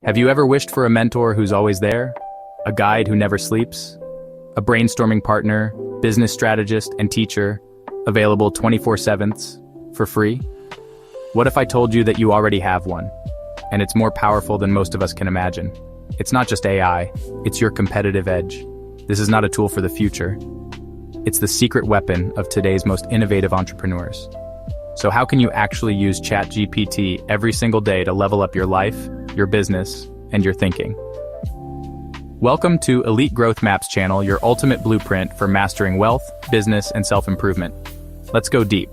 Have you ever wished for a mentor who's always there? A guide who never sleeps? A brainstorming partner, business strategist, and teacher, available 24/7 for free? What if I told you that you already have one, and it's more powerful than most of us can imagine? It's not just AI, it's your competitive edge. This is not a tool for the future. It's the secret weapon of today's most innovative entrepreneurs. So how can you actually use ChatGPT every single day to level up your life, your business, and your thinking? Welcome to Elite Growth Maps channel, your ultimate blueprint for mastering wealth, business, and self-improvement. Let's go deep.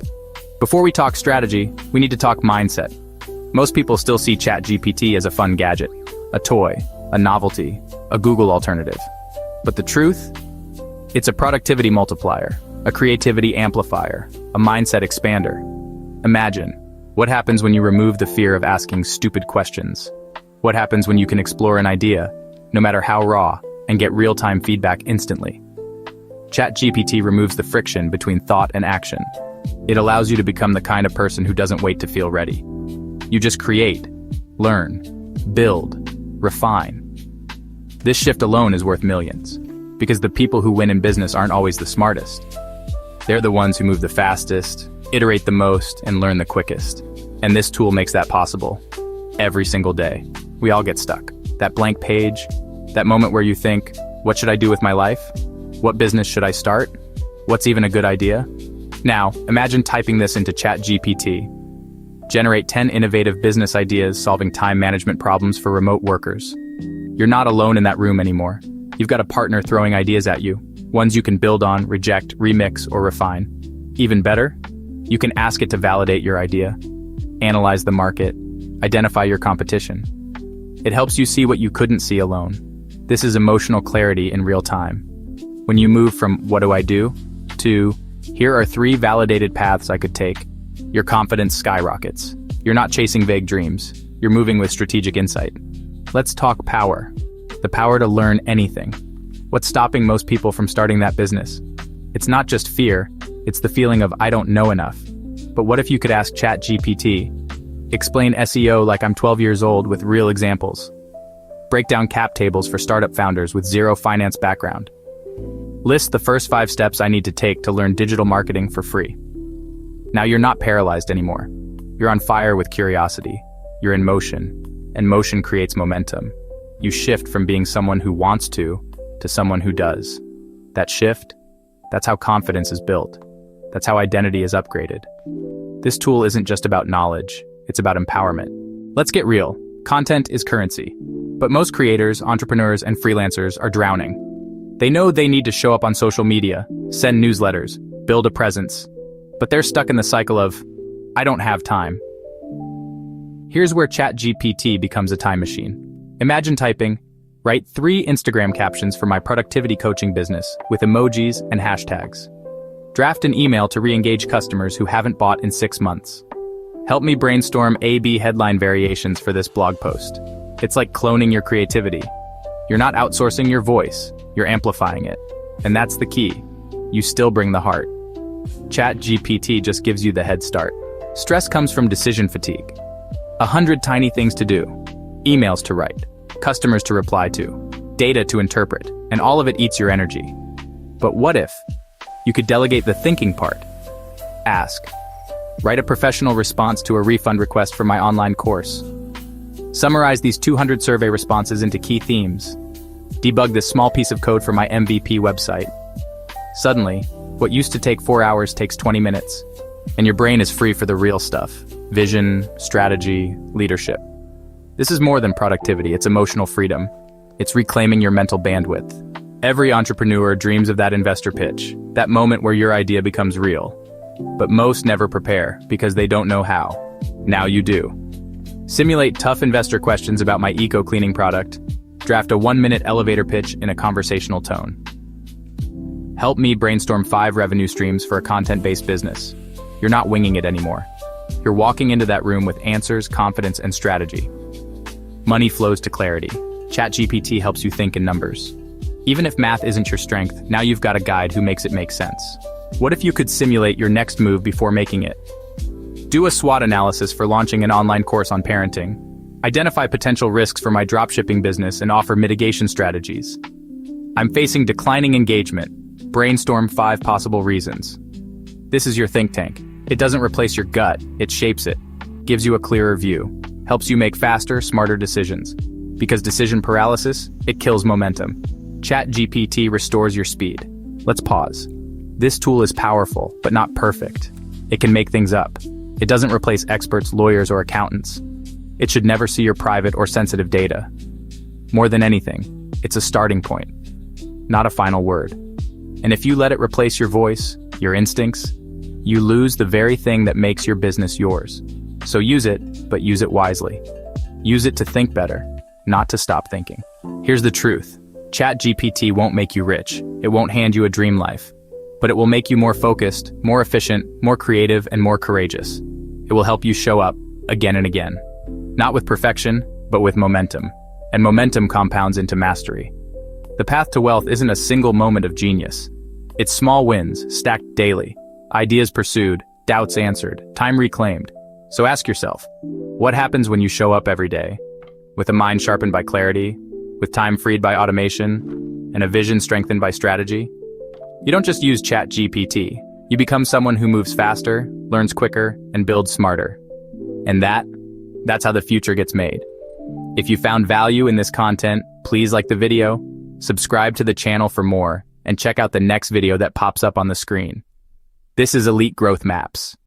Before we talk strategy, we need to talk mindset. Most people still see ChatGPT as a fun gadget, a toy, a novelty, a Google alternative. But the truth? It's a productivity multiplier, a creativity amplifier, a mindset expander. Imagine, what happens when you remove the fear of asking stupid questions? What happens when you can explore an idea, no matter how raw, and get real-time feedback instantly? ChatGPT removes the friction between thought and action. It allows you to become the kind of person who doesn't wait to feel ready. You just create, learn, build, refine. This shift alone is worth millions, because the people who win in business aren't always the smartest. They're the ones who move the fastest, iterate the most, and learn the quickest. And this tool makes that possible. Every single day. We all get stuck. That blank page, that moment where you think, what should I do with my life? What business should I start? What's even a good idea? Now, imagine typing this into ChatGPT. Generate 10 innovative business ideas solving time management problems for remote workers. You're not alone in that room anymore. You've got a partner throwing ideas at you, ones you can build on, reject, remix, or refine. Even better, you can ask it to validate your idea, analyze the market, identify your competition. It helps you see what you couldn't see alone. This is emotional clarity in real time. When you move from "what do I do" to "here are 3 validated paths I could take," your confidence skyrockets. You're not chasing vague dreams. You're moving with strategic insight. Let's talk power. The power to learn anything. What's stopping most people from starting that business? It's not just fear, it's the feeling of "I don't know enough." But what if you could ask ChatGPT, explain SEO like I'm 12 years old with real examples. Break down cap tables for startup founders with zero finance background. List the first 5 steps I need to take to learn digital marketing for free. Now you're not paralyzed anymore. You're on fire with curiosity. You're in motion, and motion creates momentum. You shift from being someone who wants to someone who does. That shift, that's how confidence is built. That's how identity is upgraded. This tool isn't just about knowledge, it's about empowerment. Let's get real. Content is currency. But most creators, entrepreneurs, and freelancers are drowning. They know they need to show up on social media, send newsletters, build a presence, but they're stuck in the cycle of, "I don't have time." Here's where ChatGPT becomes a time machine. Imagine typing, "Write 3 Instagram captions for my productivity coaching business with emojis and hashtags. Draft an email to re-engage customers who haven't bought in 6 months. Help me brainstorm A/B headline variations for this blog post." It's like cloning your creativity. You're not outsourcing your voice, you're amplifying it. And that's the key. You still bring the heart. ChatGPT just gives you the head start. Stress comes from decision fatigue. 100 tiny things to do. Emails to write. Customers to reply to. Data to interpret. And all of it eats your energy. But what if you could delegate the thinking part? Ask. Write a professional response to a refund request for my online course. Summarize these 200 survey responses into key themes. Debug this small piece of code for my MVP website. Suddenly, what used to take 4 hours takes 20 minutes, and your brain is free for the real stuff: vision, strategy, leadership. This is more than productivity, it's emotional freedom. It's reclaiming your mental bandwidth. Every entrepreneur dreams of that investor pitch, that moment where your idea becomes real. But most never prepare because they don't know how. Now you do. Simulate tough investor questions about my eco-cleaning product. Draft a 1-minute elevator pitch in a conversational tone. Help me brainstorm 5 revenue streams for a content-based business. You're not winging it anymore. You're walking into that room with answers, confidence, and strategy. Money flows to clarity. ChatGPT helps you think in numbers. Even if math isn't your strength, now you've got a guide who makes it make sense. What if you could simulate your next move before making it? Do a SWOT analysis for launching an online course on parenting. Identify potential risks for my dropshipping business and offer mitigation strategies. I'm facing declining engagement. Brainstorm 5 possible reasons. This is your think tank. It doesn't replace your gut, it shapes it, gives you a clearer view, helps you make faster, smarter decisions. Because decision paralysis, it kills momentum. ChatGPT restores your speed. Let's pause. This tool is powerful, but not perfect. It can make things up. It doesn't replace experts, lawyers, or accountants. It should never see your private or sensitive data. More than anything, it's a starting point, not a final word. And if you let it replace your voice, your instincts, you lose the very thing that makes your business yours. So use it, but use it wisely. Use it to think better, not to stop thinking. Here's the truth. ChatGPT won't make you rich. It won't hand you a dream life. But it will make you more focused, more efficient, more creative, and more courageous. It will help you show up again and again. Not with perfection, but with momentum. And momentum compounds into mastery. The path to wealth isn't a single moment of genius. It's small wins, stacked daily. Ideas pursued, doubts answered, time reclaimed. So ask yourself, what happens when you show up every day? With a mind sharpened by clarity, with time freed by automation, and a vision strengthened by strategy? You don't just use ChatGPT. You become someone who moves faster, learns quicker, and builds smarter. And that's how the future gets made. If you found value in this content, please like the video, subscribe to the channel for more, and check out the next video that pops up on the screen. This is Elite Growth Maps.